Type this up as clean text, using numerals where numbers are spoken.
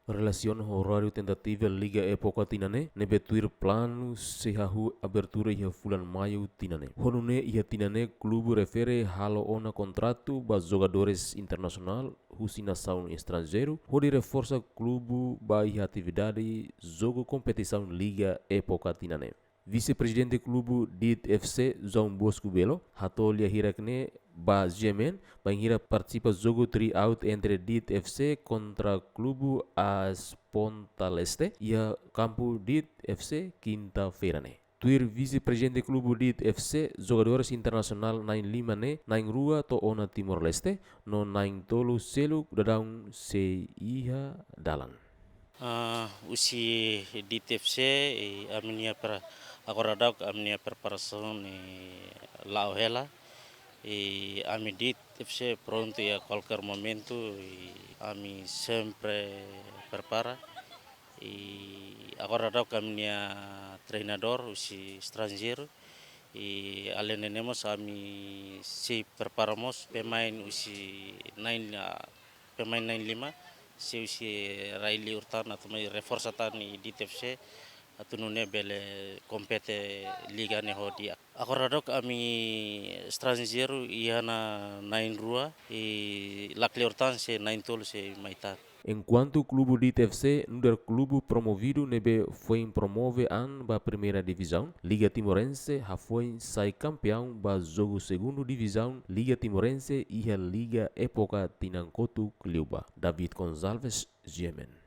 Relação horário tentativa Liga Época tinane nebe tuir plano sehahu abertura ia bulan maio tinane. Honune ia tinane klubu refere halo ona contrato ba jogadores internacional husi nação estrangeiro. Hodi reforça klubu ba ia atividade jogo competição Liga Época tinane. Vice-presidente clube DIT FC João Bosco Belo hatolha hirakne ba Jemen bangira participa jogo tri-out entre DIT FC contra clube AS Ponta Leste ia campo DIT FC quinta-feira ne. Tuir vice-presidente clube DIT FC jogadores internacional nain lima ne nain rua to ona Timor Leste no nain tolu selu dadang se iha dalan. Usi di TFC amnia per agoradak amnia preparação la hela ami di TFC pronto a qualquer momento ami sempre prepara agoradak amnia treinador usi estrangeiro além nemos ami se preparamos pemain usi pemain 95 si Raili Urtan atau reforça tani di TFC atau nune bele kompete liga ne hodia. Akoradok ami estrangeiro iana nain rua lakle Urtan se nain tol se maitar. Enquanto o clube de TFC, no clube promovido nebe foi promove an ba primeira divisão, Liga Timorense ha foi sai campeão ba jogo segundo divisão, Liga Timorense e a Liga Época Tinancoto Cliuba. David Gonçalves, Yemen.